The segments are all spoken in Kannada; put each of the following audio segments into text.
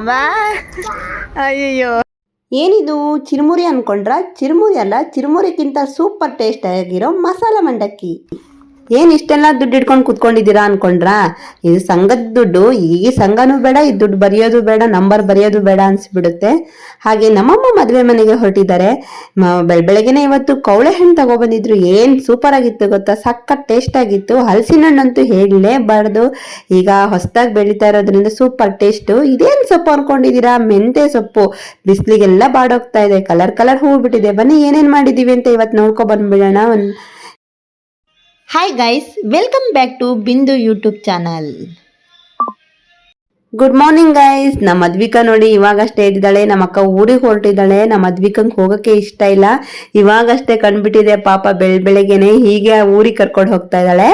ಬಾ. ಅಯ್ಯಯ್ಯೋ, ಏನಿದು ಚಿರುಮುರಿ ಅನ್ಕೊಂಡ್ರ? ಚಿರುಮುರಿ ಅಲ್ಲ, ಚಿರುಮುರಿಗಿಂತ ಸೂಪರ್ ಟೇಸ್ಟ್ ಆಗಿರೋ ಮಸಾಲ ಮಂಡಕ್ಕಿ. ಏನು ಇಷ್ಟೆಲ್ಲ ದುಡ್ಡು ಇಟ್ಕೊಂಡು ಕುತ್ಕೊಂಡಿದ್ದೀರಾ ಅನ್ಕೊಂಡ್ರಾ? ಇದು ಸಂಘದ ದುಡ್ಡು. ಈ ಸಂಘನೂ ಬೇಡ, ಈ ದುಡ್ಡು ಬರೆಯೋದು ಬೇಡ, ನಂಬರ್ ಬರೆಯೋದು ಬೇಡ ಅನ್ಸ್ಬಿಡುತ್ತೆ. ಹಾಗೆ ನಮ್ಮಮ್ಮ ಮದುವೆ ಮನೆಗೆ ಹೊರಟಿದ್ದಾರೆ. ಬೆಳಗ್ಗೆನೆ ಇವತ್ತು ಕವಳೆ ಹಣ್ಣು ತಗೊಬಂದಿದ್ರು. ಏನ್ ಸೂಪರ್ ಆಗಿತ್ತು ಗೊತ್ತಾ, ಸಖತ್ ಟೇಸ್ಟ್ ಆಗಿತ್ತು. ಹಲಸಿನ ಹಣ್ಣಂತೂ ಹೇಳಲೇಬಾರ್ದು. ಈಗ ಹೊಸದಾಗಿ ಬೆಳೀತಾ ಇರೋದ್ರಿಂದ ಸೂಪರ್ ಟೇಸ್ಟ್. ಇದೇನ್ ಸೊಪ್ಪು ಅನ್ಕೊಂಡಿದೀರಾ? ಮೆಂತೆ ಸೊಪ್ಪು. ಬಿಸಿಲಿಗೆಲ್ಲ ಬಾಡೋಗ್ತಾ ಇದೆ, ಕಲರ್ ಕಲರ್ ಹೂ ಬಿಟ್ಟಿದೆ. ಬನ್ನಿ ಏನೇನ್ ಮಾಡಿದೀವಿ ಅಂತ ಇವತ್ತು ನೋಡ್ಕೊ ಬಂದ್ಬಿಡೋಣ. Hi guys, welcome back to Bindu YouTube channel. Good morning guys. ನಮ್ಮ ಮದ್ವಿಕಾ ನೋಡಿ ಇವಾಗಷ್ಟೇ ಎದ್ದಿದ್ದಾಳೆ. ನಮ್ಮ ಅಕ್ಕ ಊರಿಗೆ ಹೊರಟಿದ್ದಾಳೆ. ನಮ್ಮ ಮದ್ವಿಕಂಗೆ ಹೋಗಕ್ಕೆ ಇಷ್ಟ ಇಲ್ಲ. ಇವಾಗಷ್ಟೇ ಕಂಡ್ಬಿಟ್ಟಿದೆ ಪಾಪ, ಬೆಳಗ್ಗೆನೆ ಹೀಗೆ ಊರಿಗೆ ಕರ್ಕೊಂಡು ಹೋಗ್ತಾ ಇದ್ದಾಳೆ.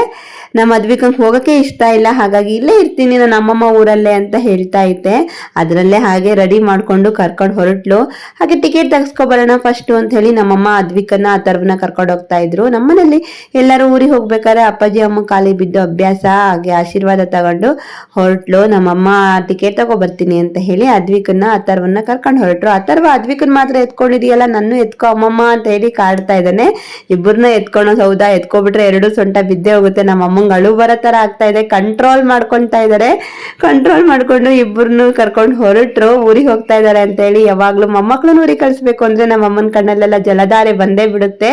ನಮ್ಮ ಮದ್ವಿಕಂಗೆ ಹೋಗಕ್ಕೆ ಇಷ್ಟ ಇಲ್ಲ. ಹಾಗಾಗಿ ಇಲ್ಲೇ ಇರ್ತೀನಿ ನಾನು ಅಮ್ಮಮ್ಮ ಊರಲ್ಲೇ ಅಂತ ಹೇಳ್ತಾ ಇದ್ದೆ. ಅದರಲ್ಲೇ ಹಾಗೆ ರೆಡಿ ಮಾಡ್ಕೊಂಡು ಕರ್ಕೊಂಡು ಹೊರಟ್ಲು. ಹಾಗೆ ಟಿಕೆಟ್ ತೆಗೆಸ್ಕೊಬರೋಣ ಫಸ್ಟ್ ಅಂತ ಹೇಳಿ ನಮ್ಮಮ್ಮ ಅದ್ವಿಕನ್ನ ಅಥರ್ವನ ಕರ್ಕೊಂಡು ಹೋಗ್ತಾ ಇದ್ರು. ನಮ್ಮನೇಲಿ ಎಲ್ಲರೂ ಊರಿಗೆ ಹೋಗ್ಬೇಕಾದ್ರೆ ಅಪ್ಪಾಜಿ ಅಮ್ಮ ಕಾಲಿಗೆ ಬಿದ್ದು ಅಭ್ಯಾಸ. ಹಾಗೆ ಆಶೀರ್ವಾದ ತಗೊಂಡು ಹೊರಟ್ಲು. ನಮ್ಮಮ್ಮ ಟಿಕೆಟ್ ತಗೋ ಬರ್ತೀನಿ ಅಂತ ಹೇಳಿ ಅದ್ವಿಕನ್ನ ಅಥರ್ವನ್ನ ಕರ್ಕೊಂಡು ಹೊರಟ್ರು. ಅಥರ್ವ ಅದ್ವಿಕನ್ ಮಾತ್ರ ಎತ್ಕೊಂಡಿದೆಯಲ್ಲ, ನನ್ನ ಎತ್ಕೊ ಅಮ್ಮಮ್ಮ ಅಂತ ಹೇಳಿ ಕಾಡ್ತಾ ಇದ್ದಾನೆ. ಇಬ್ಬರನ್ನ ಎತ್ಕೊಂಡು ಹೌದಾ, ಎತ್ಕೊಬಿಟ್ರೆ ಎರಡು ಸೊಂಟ ಬಿದ್ದೆ ಹೋಗುತ್ತೆ. ನಮ್ಮ ಅಳು ಬರೋ ತರ ಆಗ್ತಾ ಇದೆ. ಕಂಟ್ರೋಲ್ ಮಾಡ್ಕೊಂತಾ ಇದಾರೆ. ಕಂಟ್ರೋಲ್ ಮಾಡ್ಕೊಂಡು ಇಬ್ಬರನ್ನು ಕರ್ಕೊಂಡು ಹೊರಟ್ರು. ಊರಿಗೆ ಹೋಗ್ತಾ ಇದಾರೆ ಅಂತ ಹೇಳಿ. ಯಾವಾಗ್ಲೂ ಮೊಮ್ಮಕ್ಳನ್ನ ಊರಿಗೆ ಕಳಿಸ್ಬೇಕು ಅಂದ್ರೆ ನಮ್ಮ ಅಮ್ಮನ ಕಣ್ಣಲ್ಲೆಲ್ಲ ಜಲಧಾರೆ ಬಂದೇ ಬಿಡುತ್ತೆ.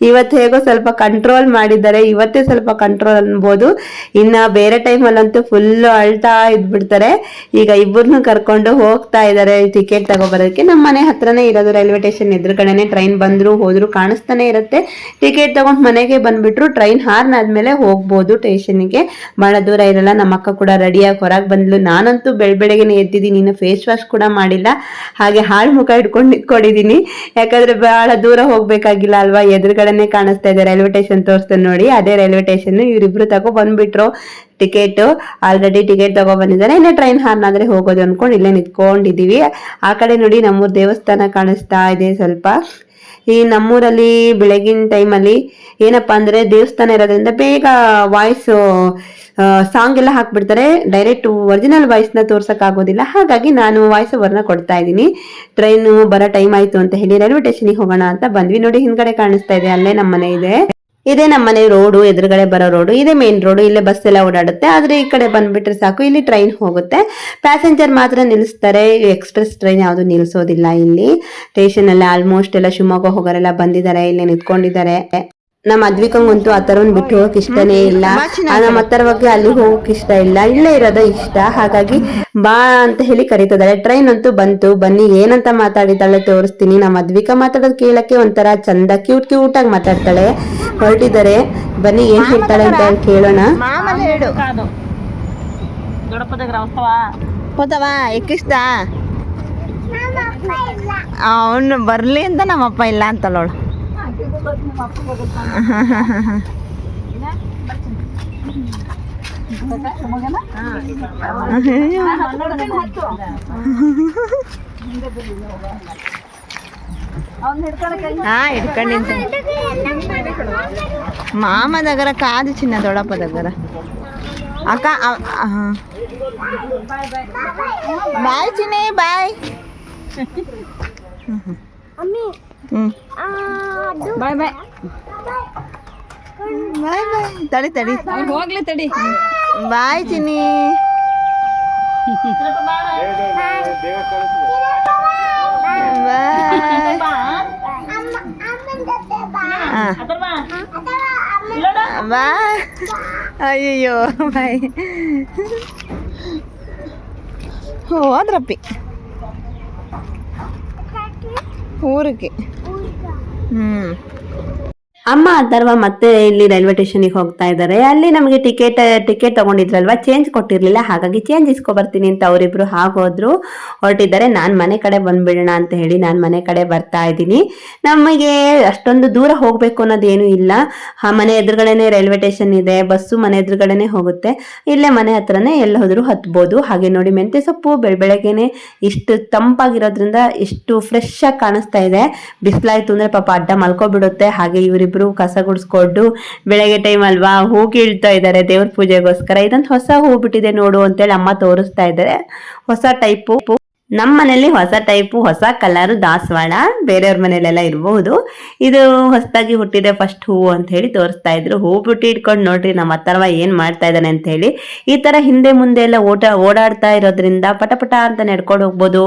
ಇವತ್ತು ಹೇಗೋ ಸ್ವಲ್ಪ ಕಂಟ್ರೋಲ್ ಮಾಡಿದ್ದಾರೆ. ಇವತ್ತೇ ಸ್ವಲ್ಪ ಕಂಟ್ರೋಲ್ ಅನ್ಬೋದು. ಇನ್ನ ಬೇರೆ ಟೈಮಲ್ಲಂತೂ ಫುಲ್ ಅಳ್ತಾ ಇದ್ಬಿಡ್ತಾರೆ. ಈಗ ಇಬ್ಬರನ್ನು ಕರ್ಕೊಂಡು ಹೋಗ್ತಾ ಇದಾರೆ ಟಿಕೆಟ್ ತಗೋಬರೋದಕ್ಕೆ. ನಮ್ಮ ಮನೆ ಹತ್ರನೇ ಇರೋದು, ರೈಲ್ವೆ ಸ್ಟೇಷನ್ ಎದುರುಗಡೆನೆ. ಟ್ರೈನ್ ಬಂದ್ರು ಹೋದ್ರು ಕಾಣಿಸ್ತಾನೆ ಇರುತ್ತೆ. ಟಿಕೆಟ್ ತಗೊಂಡು ಮನೆಗೆ ಬಂದ್ಬಿಟ್ರು. ಟ್ರೈನ್ ಹಾರ್ನ್ ಆದ್ಮೇಲೆ ಹೋಗ್ಬೋದು ಸ್ಟೇಷನ್ಗೆ. ಬಹಳ ದೂರ ಇರಲ್ಲ. ನಮ್ಮ ಅಕ್ಕ ಕೂಡ ರೆಡಿಯಾಗಿ ಹೊರಗೆ ಬಂದ್ಲು. ನಾನಂತೂ ಬೆಳಗ್ಗೆನೆ ಎದ್ದಿದ್ದೀನಿ, ಇನ್ನು ಫೇಸ್ ವಾಶ್ ಕೂಡ ಮಾಡಿಲ್ಲ. ಹಾಗೆ ಹಾಳು ಮುಖ ಇಟ್ಕೊಂಡು ನಿಂತ್ಕೊಂಡಿದ್ದೀನಿ. ಯಾಕಂದ್ರೆ ಬಹಳ ದೂರ ಹೋಗ್ಬೇಕಾಗಿಲ್ಲ ಅಲ್ವಾ, ಎದುರುಗಡೆನೆ ಕಾಣಿಸ್ತಾ ಇದೆ. ರೈಲ್ವೆ ಸ್ಟೇಷನ್ ತೋರಿಸ್ತಾನೆ ನೋಡಿ, ಅದೇ ರೈಲ್ವೆ ಸ್ಟೇಷನ್. ಇವರಿಬ್ರು ತಗೋ ಬಂದ್ಬಿಟ್ರು ಟಿಕೆಟ್. ಆಲ್ರೆಡಿ ಟಿಕೆಟ್ ತಗೋ ಬಂದಿದ್ದಾರೆ. ಇನ್ನು ಟ್ರೈನ್ ಹಾರ್ನ್ ಆದ್ರೆ ಹೋಗೋದು ಅನ್ಕೊಂಡು ಇಲ್ಲೇ ನಿಂತ್ಕೊಂಡಿದೀವಿ. ಆ ಕಡೆ ನೋಡಿ ನಮ್ಮೂರ್ ದೇವಸ್ಥಾನ ಕಾಣಿಸ್ತಾ ಇದೆ ಸ್ವಲ್ಪ. ಈ ನಮ್ಮೂರಲ್ಲಿ ಬೆಳಗಿನ ಟೈಮಲ್ಲಿ ಏನಪ್ಪಾ ಅಂದ್ರೆ ದೇವಸ್ಥಾನ ಇರೋದ್ರಿಂದ ಬೇಗ ವಾಯ್ಸ್ ಸಾಂಗ್ ಎಲ್ಲ ಹಾಕ್ಬಿಡ್ತಾರೆ. ಡೈರೆಕ್ಟ್ ಒರಿಜಿನಲ್ ವಾಯ್ಸ್ ನ ತೋರ್ಸಕ್ ಆಗೋದಿಲ್ಲ. ಹಾಗಾಗಿ ನಾನು ವಾಯ್ಸ್ ಓವರ್ನ ಕೊಡ್ತಾ ಇದ್ದೀನಿ. ಟ್ರೈನ್ ಬರೋ ಟೈಮ್ ಆಯ್ತು ಅಂತ ಹೇಳಿ ರೈಲ್ವೆ ಸ್ಟೇಷನ್ಗೆ ಹೋಗೋಣ ಅಂತ ಬಂದ್ವಿ. ನೋಡಿ ಹಿಂದ್ಗಡೆ ಕಾಣಿಸ್ತಾ ಇದೆ, ಅಲ್ಲೇ ನಮ್ಮನೆ ಇದೆ. ಇದೇ ನಮ್ಮನೆ ರೋಡು, ಎದುರುಗಡೆ ಬರೋ ರೋಡು. ಇದೇ ಮೇನ್ ರೋಡು. ಇಲ್ಲೇ ಬಸ್ ಎಲ್ಲ ಓಡಾಡುತ್ತೆ. ಆದ್ರೆ ಈ ಕಡೆ ಬಂದ್ಬಿಟ್ರೆ ಸಾಕು, ಇಲ್ಲಿ ಟ್ರೈನ್ ಹೋಗುತ್ತೆ. ಪ್ಯಾಸೆಂಜರ್ ಮಾತ್ರ ನಿಲ್ಲಿಸ್ತಾರೆ. ಎಕ್ಸ್ಪ್ರೆಸ್ ಟ್ರೈನ್ ಯಾವುದು ನಿಲ್ಸೋದಿಲ್ಲ ಇಲ್ಲಿ ಸ್ಟೇಷನ್ ಅಲ್ಲಿ. ಆಲ್ಮೋಸ್ಟ್ ಎಲ್ಲ ಶಿವಮೊಗ್ಗ ಹೋಗೋರೆಲ್ಲ ಬಂದಿದ್ದಾರೆ, ಇಲ್ಲೇ ನಿಂತ್ಕೊಂಡಿದ್ದಾರೆ. ನಮ್ಮ ಅದ್ವಿಕಂಗಂತೂ ಅಥರ್ವನ್ ಬಿಟ್ಟು ಹೋಗಕ್ ಇಷ್ಟನೇ ಇಲ್ಲ. ನಮ್ಮ ಅಥರ್ವಗೆ ಅಲ್ಲಿ ಹೋಗಕ್ ಇಷ್ಟ ಇಲ್ಲ, ಇಲ್ಲೇ ಇರೋದ ಇಷ್ಟ. ಹಾಗಾಗಿ ಬಾ ಅಂತ ಹೇಳಿ ಕರೀತಿದ್ದಾಳೆ. ಟ್ರೈನ್ ಅಂತೂ ಬಂತು. ಬನ್ನಿ ಏನಂತ ಮಾತಾಡಿದ್ದಾಳೆ ತೋರಿಸ್ತೀನಿ. ನಮ್ಮ ಅದ್ವಿಕ ಮಾತಾಡೋದು ಕೇಳಕ್ಕೆ ಒಂಥರ ಚಂದ, ಕ್ಯೂಟ್ ಕ್ಯೂಟ್ ಆಗಿ ಮಾತಾಡ್ತಾಳೆ. ಹೊರಟಿದ್ದಾರೆ, ಬನ್ನಿ ಏನ್ ಹೇಳ್ತಾಳೆ ಅಂತ ಕೇಳೋಣ. ಹೋದವಾ ಎಕ್ಕಿಷ್ಟ ಅವನು ಬರ್ಲಿ ಅಂತ ನಮ್ಮಪ್ಪ ಇಲ್ಲ ಅಂತಲ್ಲೋಳು. ಹಿಡ್ಕೊಂಡಿಂತ మామ దగ్గర కాదు, చిన్న దొడప దగ్గర. అక్క బాయ్ చిన్ని, బాయ్ ಬಾಯ್ ಬಾಯ್ ಬಾಯ್ ಬಾಯ್. ತಡಿ ತಡಿ ಹೋಗ್ಲಿ ತಡಿ. ಬಾಯ್ ಚಿನ್ನಿ. ಬಾಯ್. ಅಯ್ಯಯ್ಯೋ ಬಾಯ್. ಹೋದ್ರಪ್ಪಿ ಊರಿಗೆ. ಅಮ್ಮ ಅಥರ್ವ ಮತ್ತೆ ಇಲ್ಲಿ ರೈಲ್ವೆ ಸ್ಟೇಷನ್ಗೆ ಹೋಗ್ತಾ ಇದ್ದಾರೆ. ಅಲ್ಲಿ ನಮಗೆ ಟಿಕೆಟ್ ತಗೊಂಡಿದ್ರಲ್ವಾ, ಚೇಂಜ್ ಕೊಟ್ಟಿರ್ಲಿಲ್ಲ. ಹಾಗಾಗಿ ಚೇಂಜ್ ಇಸ್ಕೊ ಬರ್ತೀನಿ ಅಂತ ಅವರಿಬ್ರು ಹಾಗೋದ್ರು ಹೊರಟಿದ್ದಾರೆ. ನಾನ್ ಮನೆ ಕಡೆ ಬಂದ್ಬಿಡೋಣ ಅಂತ ಹೇಳಿ ನಾನು ಮನೆ ಕಡೆ ಬರ್ತಾ ಇದ್ದೀನಿ. ನಮಗೆ ಅಷ್ಟೊಂದು ದೂರ ಹೋಗ್ಬೇಕು ಅನ್ನೋದೇನು ಇಲ್ಲ. ಮನೆ ಎದುರುಗಡೆನೆ ರೈಲ್ವೆ ಸ್ಟೇಷನ್ ಇದೆ. ಬಸ್ಸು ಮನೆ ಎದುರುಗಡೆನೆ ಹೋಗುತ್ತೆ. ಇಲ್ಲೇ ಮನೆ ಹತ್ರನೇ ಎಲ್ಲ ಹೋದ್ರು ಹತ್ಬೋದು. ಹಾಗೆ ನೋಡಿ ಮೆಂತೆ ಸೊಪ್ಪು ಬೆಳಗ್ಗೆನೆ ಇಷ್ಟು ತಂಪಾಗಿರೋದ್ರಿಂದ ಇಷ್ಟು ಫ್ರೆಶ್ ಆಗಿ ಕಾಣಿಸ್ತಾ ಇದೆ. ಬಿಸಿಲಾಯ್ತು ಅಂದ್ರೆ ಪಾಪ ಅಡ್ಡ ಮಲ್ಕೊಬಿಡುತ್ತೆ. ಹಾಗೆ ಇವರಿಬ್ರು ಕಸ ಗುಡಿಸ್ಕೊಂಡು ಬೆಳಗ್ಗೆ ಟೈಮ್ ಅಲ್ವಾ, ಹೂ ಕೀಳ್ತಾ ಇದ್ದಾರೆ ದೇವ್ರ ಪೂಜೆಗೋಸ್ಕರ. ಇದಂತ ಹೊಸ ಹೂ ಬಿಟ್ಟಿದೆ ನೋಡು ಅಂತೇಳಿ ಅಮ್ಮ ತೋರಿಸ್ತಾ ಇದ್ದಾರೆ. ಹೊಸ ಟೈಪು. ನಮ್ಮ ಮನೇಲಿ ಹೊಸ ಟೈಪು ಹೊಸ ಕಲರು ದಾಸವಾಳ, ಬೇರೆಯವ್ರ ಮನೇಲೆಲ್ಲ ಇರಬಹುದು. ಇದು ಹೊಸದಾಗಿ ಹುಟ್ಟಿದೆ ಫಸ್ಟ್ ಹೂವು ಅಂತ ಹೇಳಿ ತೋರಿಸ್ತಾ ಇದ್ರು. ಹೂ ಬಿಟ್ಟು ಇಟ್ಕೊಂಡು ನೋಡ್ರಿ ನಮ್ಮ ಅಥರ್ವ ಏನ್ ಮಾಡ್ತಾ ಇದ್ದಾನೆ ಅಂತ ಹೇಳಿ. ಈ ತರ ಹಿಂದೆ ಮುಂದೆ ಎಲ್ಲ ಓಡಾಡ್ತಾ ಇರೋದ್ರಿಂದ ಪಟ ಪಟ ಅಂತ ನಡ್ಕೊಂಡು ಹೋಗ್ಬೋದು,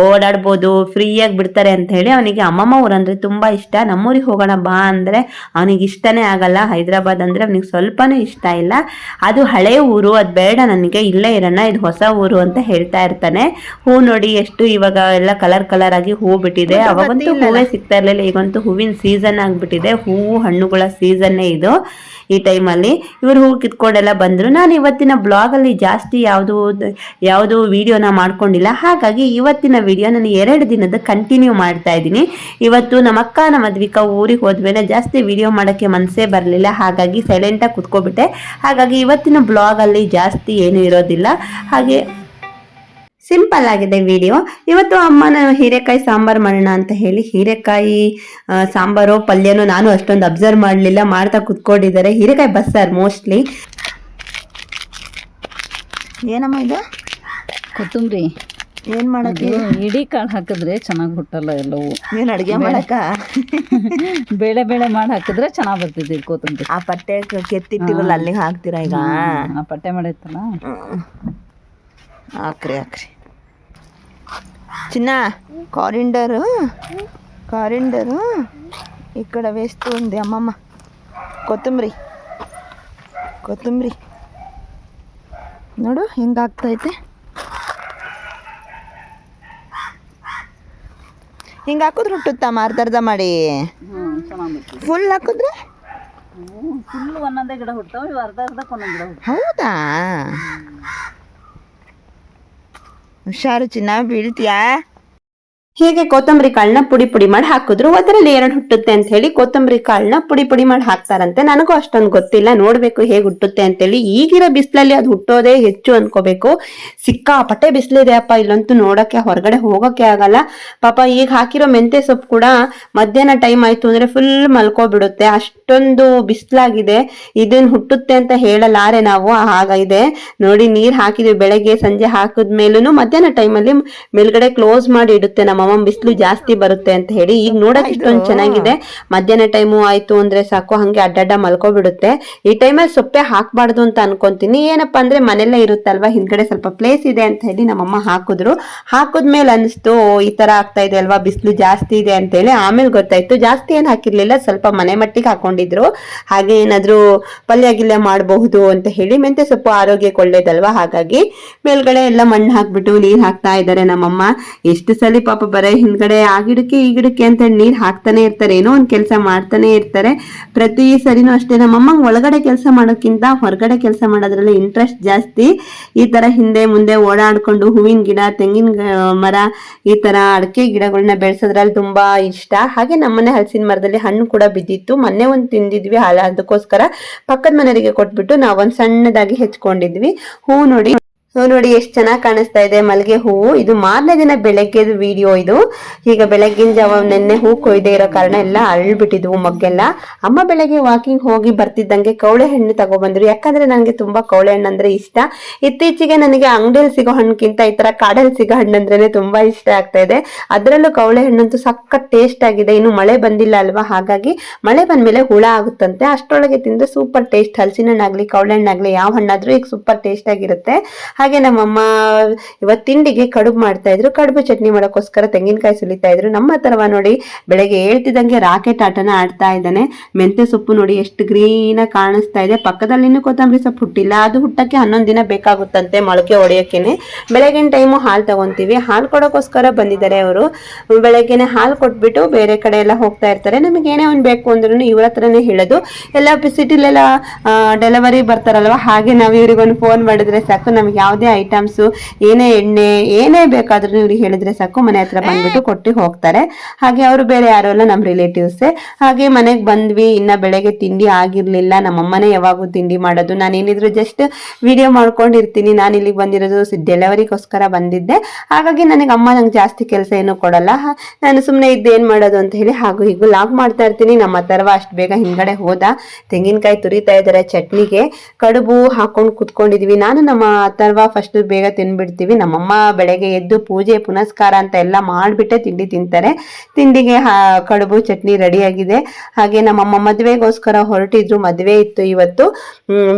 ಓಡಾಡ್ಬೋದು, ಫ್ರೀಯಾಗಿ ಬಿಡ್ತಾರೆ ಅಂತ ಹೇಳಿ ಅವನಿಗೆ ಅಮ್ಮಮ್ಮ ಊರಂದ್ರೆ ತುಂಬಾ ಇಷ್ಟ. ನಮ್ಮೂರಿಗೆ ಹೋಗೋಣ ಬಾ ಅಂದ್ರೆ ಅವನಿಗೆ ಇಷ್ಟನೇ ಆಗಲ್ಲ. ಹೈದರಾಬಾದ್ ಅಂದ್ರೆ ಅವನಿಗೆ ಸ್ವಲ್ಪನೂ ಇಷ್ಟ ಇಲ್ಲ. ಅದು ಹಳೆ ಊರು, ಅದು ಬೇಡ ನನಗೆ, ಇಲ್ಲೇ ಇರೋಣ, ಇದು ಹೊಸ ಊರು ಅಂತ ಹೇಳ್ತಾ ಇರ್ತಾನೆ. ಹೂ ನೋಡಿ ಎಷ್ಟು ಇವಾಗ ಎಲ್ಲ ಕಲರ್ ಆಗಿ ಹೂ ಬಿಟ್ಟಿದೆ. ಅವಾಗಂತೂ ಹೂವೇ ಸಿಗ್ತಾ ಇರ್ಲಿಲ್ಲ, ಈಗಂತೂ ಹೂವಿನ ಸೀಸನ್ ಆಗ್ಬಿಟ್ಟಿದೆ. ಹೂವು ಹಣ್ಣುಗಳ ಸೀಸನ್ನೇ ಇದು. ಈ ಟೈಮಲ್ಲಿ ಇವರು ಹೂ ಕಿತ್ಕೊಂಡೆಲ್ಲ ಬಂದ್ರು. ನಾನು ಇವತ್ತಿನ ಬ್ಲಾಗ್ ಅಲ್ಲಿ ಜಾಸ್ತಿ ಯಾವುದು ವಿಡಿಯೋನ ಮಾಡ್ಕೊಂಡಿಲ್ಲ. ಹಾಗಾಗಿ ಇವತ್ತಿನ ವಿಡಿಯೋ ನಾನು 2 ದಿನದ ಕಂಟಿನ್ಯೂ ಮಾಡ್ತಾ ಇದ್ದೀನಿ. ಇವತ್ತು ನಮ್ಮ ಅಕ್ಕ ನಮ್ಮ ಮದ್ವಿಕಾ ಊರಿಗೆ ಹೋದ್ಮೇಲೆ ಜಾಸ್ತಿ ವಿಡಿಯೋ ಮಾಡಕ್ಕೆ ಮನಸ್ಸೇ ಬರಲಿಲ್ಲ. ಹಾಗಾಗಿ ಸೈಲೆಂಟಾಗಿ ಕುತ್ಕೊಬಿಟ್ಟೆ. ಹಾಗಾಗಿ ಇವತ್ತಿನ ಬ್ಲಾಗ್ ಅಲ್ಲಿ ಜಾಸ್ತಿ ಏನು ಇರೋದಿಲ್ಲ, ಹಾಗೆ ಸಿಂಪಲ್ ಆಗಿದೆ ವಿಡಿಯೋ. ಇವತ್ತು ಅಮ್ಮನ ಹೀರೆಕಾಯಿ ಸಾಂಬಾರು ಮಾಡೋಣ ಅಂತ ಹೇಳಿ ಹೀರೆಕಾಯಿ ಸಾಂಬಾರು ಪಲ್ಯನೂ ನಾನು ಅಷ್ಟೊಂದು ಅಬ್ಸರ್ವ್ ಮಾಡಲಿಲ್ಲ, ಮಾಡ್ತಾ ಕುತ್ಕೊಂಡಿದ್ದಾರೆ. ಹೀರೆಕಾಯಿ ಬಸ್ಸಾರು ಮೋಸ್ಟ್ಲಿ. ಏನಮ್ಮ ಇದು? ಕೊತ್ತಂಬರಿ. ಏನ್ ಮಾಡಕ್ಕೆ? ಇಡೀ ಕಾಳು ಹಾಕಿದ್ರೆ ಚೆನ್ನಾಗಿ ಹುಟ್ಟಲ್ಲ ಎಲ್ಲವೂ. ಏನ್ ಅಡ್ಗೆ ಮಾಡಕ್ಕ? ಬೇಳೆ ಮಾಡಿ ಹಾಕಿದ್ರೆ ಚೆನ್ನಾಗಿ ಬರ್ತೈತಿ ಕೊತ್ತಂಬರಿ. ಆ ಪಟ್ಟೆ ಕೆತ್ತಿಟ್ಟಿರಲ್ಲ ಅಲ್ಲಿಗೆ ಹಾಕ್ತೀರಾ ಈಗ? ಆ ಪಟ್ಟೆ ಮಾಡೈತಲ್ಲ, ಹಾಕ್ರಿ ಚಿನ್ನ. ಕಾರಿಂಡರು ಈ ಕಡೆ ವೇಸ್ತು ఉంది ಅಮ್ಮಮ್ಮ. ಕೊತ್ತಂಬರಿ ನೋಡು ಹೆಂಗಾಗ್ತೈತೆ. ಹಿಂಗೆ ಹಾಕಿದ್ರೆ ಹುಟ್ಟುತ್ತಮ್ಮ, ಅರ್ಧ ಮಾಡಿ. ಫುಲ್ ಹಾಕಿದ್ರೆ ಫುಲ್ ಒಂದೊಂದೇ ಗಿಡ ಹುಡ್ತಾವ, ಇವು ಅರ್ಧ ಒಂದೊಂದು ಗಿಡ ಹುಡ್ತಾವ. ಹೌದಾ? ಹುಷಾರು ಚಿನ್ನ, ಬೀಳ್ತೀಯಾ? ಹೀಗೆ ಕೊತ್ತಂಬರಿ ಕಾಳನ್ನ ಪುಡಿ ಮಾಡಿ ಹಾಕಿದ್ರು. ಅದರಲ್ಲಿ 2 ಹುಟ್ಟುತ್ತೆ ಅಂತ ಹೇಳಿ ಕೊತ್ತಂಬರಿ ಕಾಳನ್ನ ಪುಡಿ ಮಾಡಿ ಹಾಕ್ತಾರಂತೆ. ನನಗೂ ಅಷ್ಟೊಂದು ಗೊತ್ತಿಲ್ಲ, ನೋಡ್ಬೇಕು ಹೇಗೆ ಹುಟ್ಟುತ್ತೆ ಅಂತೇಳಿ. ಈಗಿರೋ ಬಿಸಿಲಲ್ಲಿ ಅದು ಹುಟ್ಟೋದೇ ಹೆಚ್ಚು ಅನ್ಕೋಬೇಕು. ಸಿಕ್ಕಾಪಟ್ಟೆ ಬಿಸಿಲಿದೆ ಅಪ್ಪ, ಇಲ್ಲಂತೂ ನೋಡಕ್ಕೆ ಹೊರಗಡೆ ಹೋಗಕ್ಕೆ ಆಗಲ್ಲ. ಪಾಪ ಈಗ ಹಾಕಿರೋ ಮೆಂತೆ ಸೊಪ್ಪು ಕೂಡ ಮಧ್ಯಾಹ್ನ ಟೈಮ್ ಆಯ್ತು ಅಂದ್ರೆ ಫುಲ್ ಮಲ್ಕೋಬಿಡುತ್ತೆ, ಅಷ್ಟೊಂದು ಬಿಸಿಲಾಗಿದೆ. ಇದನ್ನ ಹುಟ್ಟುತ್ತೆ ಅಂತ ಹೇಳಲಾರೆ ನಾವು, ಹಾಗಿದೆ ನೋಡಿ. ನೀರ್ ಹಾಕಿದ್ವಿ ಬೆಳಗ್ಗೆ ಸಂಜೆ ಹಾಕಿದ್ಮೇಲೂ ಮಧ್ಯಾಹ್ನ ಟೈಮಲ್ಲಿ ಮೇಲ್ಗಡೆ ಕ್ಲೋಸ್ ಮಾಡಿ ಇಡುತ್ತೆ ನಮ್ಮ ಬಿಸಿಲು ಜಾಸ್ತಿ ಬರುತ್ತೆ ಅಂತ ಹೇಳಿ. ಈಗ ನೋಡಕ್ ಇಷ್ಟೊಂದು ಚೆನ್ನಾಗಿದೆ. ಮಧ್ಯಾಹ್ನ ಟೈಮು ಆಯ್ತು ಅಂದ್ರೆ ಸಾಕು, ಹಂಗೆ ಅಡ್ಡಡ್ಡ ಮಲ್ಕೋಬಿಡುತ್ತೆ. ಈ ಟೈಮಲ್ಲಿ ಸೊಪ್ಪೆ ಹಾಕ್ಬಾರ್ದು ಅಂತ ಅನ್ಕೊಂತೀನಿ. ಏನಪ್ಪಾ ಅಂದ್ರೆ ಮನೆಯಲ್ಲೇ ಇರುತ್ತಲ್ವಾ, ಹಿಂದ್ಗಡೆ ಸ್ವಲ್ಪ ಪ್ಲೇಸ್ ಇದೆ ಅಂತ ಹೇಳಿ ನಮ್ಮಮ್ಮ ಹಾಕಿದ್ರು. ಹಾಕಿದ್ಮೇಲೆ ಅನಿಸ್ತು ಈ ತರ ಆಗ್ತಾ ಇದೆ ಅಲ್ವಾ, ಬಿಸಿಲು ಜಾಸ್ತಿ ಇದೆ ಅಂತ ಹೇಳಿ. ಆಮೇಲೆ ಗೊತ್ತಾಯ್ತು ಜಾಸ್ತಿ ಏನ್ ಹಾಕಿರ್ಲಿಲ್ಲ, ಸ್ವಲ್ಪ ಮನೆ ಮಟ್ಟಿಗೆ ಹಾಕೊಂಡಿದ್ರು. ಹಾಗೆ ಏನಾದ್ರು ಪಲ್ಯ ಗಿಲ್ಯ ಮಾಡಬಹುದು ಅಂತ ಹೇಳಿ. ಮೆಂತೆ ಸೊಪ್ಪು ಆರೋಗ್ಯಕ್ಕೆ ಒಳ್ಳೇದಲ್ವಾ, ಹಾಗಾಗಿ ಮೇಲ್ಗಡೆ ಎಲ್ಲ ಮಣ್ಣು ಹಾಕ್ಬಿಟ್ಟು ನೀರ್ ಹಾಕ್ತಾ ಇದ್ದಾರೆ ನಮ್ಮಮ್ಮ. ಎಷ್ಟು ಸಲ ಪಾಪ ಬರೀ ಹಿಂದ್ಗಡೆ ಆ ಗಿಡಕ್ಕೆ ಈ ಗಿಡಕ್ಕೆ ಅಂತ ನೀರ್ ಹಾಕ್ತಾನೆ ಇರ್ತಾರೆ, ಏನೋ ಒಂದ್ ಕೆಲಸ ಮಾಡ್ತಾನೆ ಇರ್ತಾರೆ. ಪ್ರತಿ ಸರಿನೂ ಅಷ್ಟೇ. ನಮ್ಮಮ್ಮಂಗ್ ಒಳಗಡೆ ಕೆಲಸ ಮಾಡೋಕ್ಕಿಂತ ಹೊರಗಡೆ ಕೆಲಸ ಮಾಡೋದ್ರಲ್ಲಿ ಇಂಟ್ರೆಸ್ಟ್ ಜಾಸ್ತಿ. ಈ ತರ ಹಿಂದೆ ಮುಂದೆ ಓಡಾಡ್ಕೊಂಡು ಹೂವಿನ ಗಿಡ, ತೆಂಗಿನ ಮರ, ಈ ತರ ಅಡಕೆ ಗಿಡಗಳನ್ನ ಬೆಳೆಸೋದ್ರಲ್ಲಿ ತುಂಬಾ ಇಷ್ಟ. ಹಾಗೆ ನಮ್ಮನೆ ಹಲಸಿನ ಮರದಲ್ಲಿ ಹಣ್ಣು ಕೂಡ ಬಿದ್ದಿತ್ತು, ಮೊನ್ನೆ ಒಂದು ತಿಂದಿದ್ವಿ. ಅದಕ್ಕೋಸ್ಕರ ಪಕ್ಕದ ಮನೆಯವರಿಗೆ ಕೊಟ್ಬಿಟ್ಟು ನಾವೊಂದ್ ಸಣ್ಣದಾಗಿ ಹೆಚ್ಕೊಂಡಿದ್ವಿ. ಹೂ ನೋಡಿ ಎಷ್ಟು ಚೆನ್ನಾಗಿ ಕಾಣಿಸ್ತಾ ಇದೆ ಮಲ್ಲಿಗೆ ಹೂವು. ಇದು ಮಾರನೇ ದಿನ ಬೆಳಗ್ಗೆದು ವಿಡಿಯೋ ಇದು. ಈಗ ಬೆಳಗ್ಗಿನ ಜಾವ ನೆನ್ನೆ ಹೂ ಕೊಯ್ದೇ ಇರೋ ಕಾರಣ ಎಲ್ಲ ಅರಳ್ಬಿಟ್ಟಿದ್ವು ಮೊಗ್ಗೆಲ್ಲ. ಅಮ್ಮ ಬೆಳಗ್ಗೆ ವಾಕಿಂಗ್ ಹೋಗಿ ಬರ್ತಿದ್ದಂಗೆ ಕವಳೆ ಹಣ್ಣು ತಗೊಬಂದ್ರು, ಯಾಕಂದ್ರೆ ನನಗೆ ತುಂಬಾ ಕವಳೆ ಹಣ್ಣು ಅಂದ್ರೆ ಇಷ್ಟ. ಇತ್ತೀಚೆಗೆ ನನಗೆ ಅಂಗಡಿಯಲ್ಲಿ ಸಿಗೋ ಹಣ್ಣಕ್ಕಿಂತ ಈ ತರ ಕಾಡಲ್ಲಿ ಸಿಗೋ ಹಣ್ಣು ಅಂದ್ರೇನೆ ತುಂಬಾ ಇಷ್ಟ ಆಗ್ತಾ ಇದೆ. ಅದರಲ್ಲೂ ಕವಳೆ ಹಣ್ಣಂತೂ ಸಖತ್ ಟೇಸ್ಟ್ ಆಗಿದೆ. ಇನ್ನು ಮಳೆ ಬಂದಿಲ್ಲ ಅಲ್ವಾ, ಹಾಗಾಗಿ ಮಳೆ ಬಂದ್ಮೇಲೆ ಹುಳ ಆಗುತ್ತಂತೆ, ಅಷ್ಟರೊಳಗೆ ತಿಂದ್ರೆ ಸೂಪರ್ ಟೇಸ್ಟ್. ಹಲಸಿನ ಹಣ್ಣಾಗ್ಲಿ ಕವಳೆ ಹಣ್ಣಾಗ್ಲಿ ಯಾವ ಹಣ್ಣಾದ್ರೂ ಈಗ ಸೂಪರ್ ಟೇಸ್ಟ್ ಆಗಿರುತ್ತೆ. ಹಾಗೆ ನಮ್ಮಮ್ಮ ಇವತ್ತು ತಿಂಡಿಗೆ ಕಡುಬು ಮಾಡ್ತಾ ಇದ್ರು. ಕಡುಬು ಚಟ್ನಿ ಮಾಡೋಕ್ಕೋಸ್ಕರ ತೆಂಗಿನಕಾಯಿ ಸುಲಿತಾ ಇದ್ರು. ನಮ್ಮ ತರವ ನೋಡಿ ಬೆಳಗ್ಗೆ ಹೇಳ್ತಿದ್ದಂಗೆ ರಾಕೆಟ್ ಆಟನ ಆಡ್ತಾ ಇದ್ದಾನೆ. ಮೆಂತೆ ಸೊಪ್ಪು ನೋಡಿ ಎಷ್ಟು ಗ್ರೀನ್ ಆಗಿ ಕಾಣಿಸ್ತಾ ಇದೆ. ಪಕ್ಕದಲ್ಲಿ ಇನ್ನೂ ಕೊತ್ತಂಬರಿ ಸೊಪ್ಪು ಹುಟ್ಟಿಲ್ಲ, ಅದು ಹುಟ್ಟಕ್ಕೆ 11 ದಿನ ಬೇಕಾಗುತ್ತಂತೆ ಮೊಳಕೆ ಹೊಡೆಯೋಕೆನೆ. ಬೆಳಗಿನ ಟೈಮು ಹಾಲು ತಗೊಂತೀವಿ, ಹಾಲು ಕೊಡೋಕ್ಕೋಸ್ಕರ ಬಂದಿದ್ದಾರೆ ಅವರು. ಬೆಳಗ್ಗೆನೆ ಹಾಲು ಕೊಟ್ಬಿಟ್ಟು ಬೇರೆ ಕಡೆ ಎಲ್ಲ ಹೋಗ್ತಾ ಇರ್ತಾರೆ. ನಮಗೆ ಏನೇ ಒಂದು ಬೇಕು ಅಂದ್ರೂ ಇವ್ರ ಹತ್ರನೇ ಹೇಳೋದು. ಎಲ್ಲ ಸಿಟಿಲೆಲ್ಲ ಡೆಲಿವರಿ ಬರ್ತಾರಲ್ವ, ಹಾಗೆ ನಾವು ಇವ್ರಿಗೊಂದು ಫೋನ್ ಮಾಡಿದ್ರೆ ಸಾಕು, ನಮ್ಗೆ ಯಾವುದೇ ಐಟಮ್ಸು ಏನೇ ಎಣ್ಣೆ ಏನೇ ಬೇಕಾದ್ರೂ ಇವ್ರಿಗೆ ಹೇಳಿದ್ರೆ ಸಾಕು, ಮನೆ ಹತ್ರ ಬಂದ್ಬಿಟ್ಟು ಕೊಟ್ಟು ಹೋಗ್ತಾರೆ. ಹಾಗೆ ಅವರು ಬೇರೆ ಯಾರು ಅಲ್ಲ, ನಮ್ಮ ರಿಲೇಟಿವ್ಸೇ. ಹಾಗೆ ಮನೆಗೆ ಬಂದ್ವಿ. ಇನ್ನ ಬೆಳಗ್ಗೆ ತಿಂಡಿ ಆಗಿರ್ಲಿಲ್ಲ, ನಮ್ಮಮ್ಮನೇ ಯಾವಾಗೂ ತಿಂಡಿ ಮಾಡೋದು. ನಾನೇನಿದ್ರು ಜಸ್ಟ್ ವಿಡಿಯೋ ಮಾಡ್ಕೊಂಡಿರ್ತೀನಿ. ನಾನು ಇಲ್ಲಿಗೆ ಬಂದಿರೋದು ಡೆಲಿವರಿಗೋಸ್ಕರ ಬಂದಿದ್ದೆ. ಹಾಗಾಗಿ ನಂಗೆ ಜಾಸ್ತಿ ಕೆಲಸ ಏನು ಕೊಡಲ್ಲ. ನಾನು ಸುಮ್ಮನೆ ಇದ್ದೇನ್ ಮಾಡೋದು ಅಂತ ಹೇಳಿ ಹಾಗೂ ಹೀಗೂ ಲಾಗ್ ಮಾಡ್ತಾ ಇರ್ತೀನಿ. ನಮ್ಮ ತರವ ಅಷ್ಟು ಬೇಗ ಹಿಂದ್ಗಡೆ ಹೋದ. ತೆಂಗಿನಕಾಯಿ ತುರಿತಾ ಇದ್ದಾರೆ ಚಟ್ನಿಗೆ. ಕಡುಬು ಹಾಕೊಂಡು ಕುತ್ಕೊಂಡಿದ್ವಿ. ನಾನು ನಮ್ಮ ತರವ ಅಲ್ವಾ, ಫಸ್ಟ್ ಬೇಗ ತಿನ್ಬಿಡ್ತೀವಿ. ನಮ್ಮಮ್ಮ ಬೆಳಗ್ಗೆ ಎದ್ದು ಪೂಜೆ ಪುನಸ್ಕಾರ ಅಂತ ಎಲ್ಲ ಮಾಡಿಬಿಟ್ಟೆ ತಿಂಡಿ ತಿಂತಾರೆ. ತಿಂಡಿಗೆ ಕಡುಬು ಚಟ್ನಿ ರೆಡಿಯಾಗಿದೆ. ಹಾಗೆ ನಮ್ಮಮ್ಮ ಮದುವೆಗೋಸ್ಕರ ಹೊರಟಿದ್ರು, ಮದುವೆ ಇತ್ತು ಇವತ್ತು.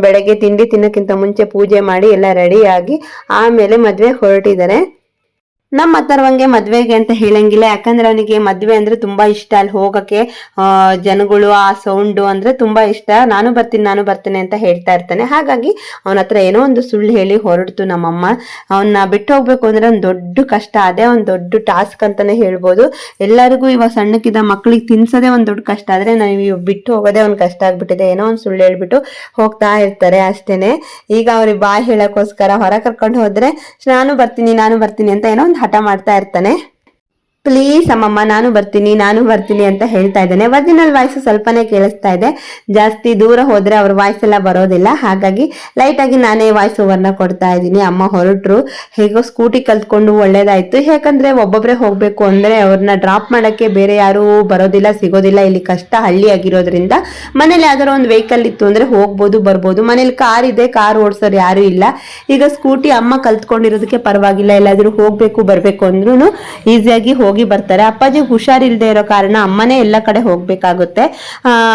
ಬೆಳಗ್ಗೆ ತಿಂಡಿ ತಿನ್ನೋಕ್ಕಿಂತ ಮುಂಚೆ ಪೂಜೆ ಮಾಡಿ ಎಲ್ಲ ರೆಡಿಯಾಗಿ ಆಮೇಲೆ ಮದುವೆ ಹೊರಟಿದ್ದಾರೆ. ನಮ್ಮ ಅಥರ್ವಂಗೆ ಮದ್ವೆಗೆ ಅಂತ ಹೇಳಂಗಿಲ್ಲ, ಯಾಕಂದ್ರೆ ಅವನಿಗೆ ಮದ್ವೆ ಅಂದ್ರೆ ತುಂಬಾ ಇಷ್ಟ. ಅಲ್ಲಿ ಹೋಗಕ್ಕೆ ಜನಗಳು, ಆ ಸೌಂಡು ಅಂದ್ರೆ ತುಂಬಾ ಇಷ್ಟ. ನಾನು ಬರ್ತೀನಿ ಅಂತ ಹೇಳ್ತಾ ಇರ್ತಾನೆ. ಹಾಗಾಗಿ ಅವನ ಹತ್ರ ಏನೋ ಒಂದು ಸುಳ್ಳು ಹೇಳಿ ಹೊರಡ್ತು ನಮ್ಮಮ್ಮ. ಅವನ್ನ ಬಿಟ್ಟು ಹೋಗ್ಬೇಕು ಅಂದ್ರೆ ಒಂದು ದೊಡ್ಡ ಕಷ್ಟ, ಅದೇ ಒಂದು ದೊಡ್ಡ ಟಾಸ್ಕ್ ಅಂತಾನೆ ಹೇಳ್ಬೋದು. ಎಲ್ಲರಿಗೂ ಇವಾಗ ಸಣ್ಣಕ್ಕಿದ್ದ ಮಕ್ಳಿಗೆ ತಿನ್ಸೋದೇ ಒಂದು ದೊಡ್ಡ ಕಷ್ಟ, ಆದ್ರೆ ನಾವು ಬಿಟ್ಟು ಹೋಗೋದೇ ಒಂದು ಕಷ್ಟ ಆಗ್ಬಿಟ್ಟಿದೆ. ಏನೋ ಒಂದು ಸುಳ್ಳು ಹೇಳ್ಬಿಟ್ಟು ಹೋಗ್ತಾ ಇರ್ತಾರೆ ಅಷ್ಟೇನೆ. ಈಗ ಅವ್ರಿಗೆ ಬಾಯ್ ಹೇಳಕ್ಕೋಸ್ಕರ ಹೊರ ಕರ್ಕೊಂಡು ಹೋದ್ರೆ ನಾನು ಬರ್ತೀನಿ ಅಂತ ಏನೋ ಒಂದು ಹಠ ಮಾಡ್ತಾ ಇರ್ತಾನೆ. ಪ್ಲೀಸ್ ಅಮ್ಮಮ್ಮ ನಾನು ಬರ್ತೀನಿ ಅಂತ ಹೇಳ್ತಾ ಇದ್ದಾನೆ. ಒರಿಜಿನಲ್ ವಾಯ್ಸ್ ಸ್ವಲ್ಪನೇ ಕೇಳಿಸ್ತಾ ಇದೆ, ಜಾಸ್ತಿ ದೂರ ಹೋದ್ರೆ ಅವ್ರ ವಾಯ್ಸ್ ಎಲ್ಲ ಬರೋದಿಲ್ಲ. ಹಾಗಾಗಿ ಲೈಟ್ ಆಗಿ ನಾನೇ ವಾಯ್ಸ್ ಓವರ್ನ ಕೊಡ್ತಾ ಇದ್ದೀನಿ. ಅಮ್ಮ ಹೊರಟ್ರು, ಹೇಗೋ ಸ್ಕೂಟಿ ಕಲ್ತ್ಕೊಂಡು ಒಳ್ಳೇದಾಯ್ತು. ಯಾಕಂದ್ರೆ ಒಬ್ಬೊಬ್ರೆ ಹೋಗ್ಬೇಕು ಅಂದ್ರೆ ಅವ್ರನ್ನ ಡ್ರಾಪ್ ಮಾಡಕ್ಕೆ ಬೇರೆ ಯಾರು ಬರೋದಿಲ್ಲ, ಸಿಗೋದಿಲ್ಲ. ಇಲ್ಲಿ ಕಷ್ಟ, ಹಳ್ಳಿ ಆಗಿರೋದ್ರಿಂದ ಮನೇಲಿ ಯಾವ್ದಾರ ಒಂದು ವೆಹಿಕಲ್ ಇತ್ತು ಅಂದ್ರೆ ಹೋಗ್ಬೋದು ಬರ್ಬೋದು. ಮನೇಲಿ ಕಾರ್ ಇದೆ, ಕಾರ್ ಓಡಿಸೋರು ಯಾರು ಇಲ್ಲ. ಈಗ ಸ್ಕೂಟಿ ಅಮ್ಮ ಕಲ್ತ್ಕೊಂಡಿರೋದಕ್ಕೆ ಪರವಾಗಿಲ್ಲ, ಎಲ್ಲಾದ್ರೂ ಹೋಗ್ಬೇಕು ಬರ್ಬೇಕು ಅಂದ್ರೂ ಈಸಿಯಾಗಿ ಹೋಗಿ ಬರ್ತಾರೆ. ಅಪ್ಪಾಜಿ ಹುಷಾರಿಲ್ದೆ ಇರೋ ಕಾರಣ ಅಮ್ಮನೇ ಎಲ್ಲ ಕಡೆ ಹೋಗ್ಬೇಕಾಗುತ್ತೆ.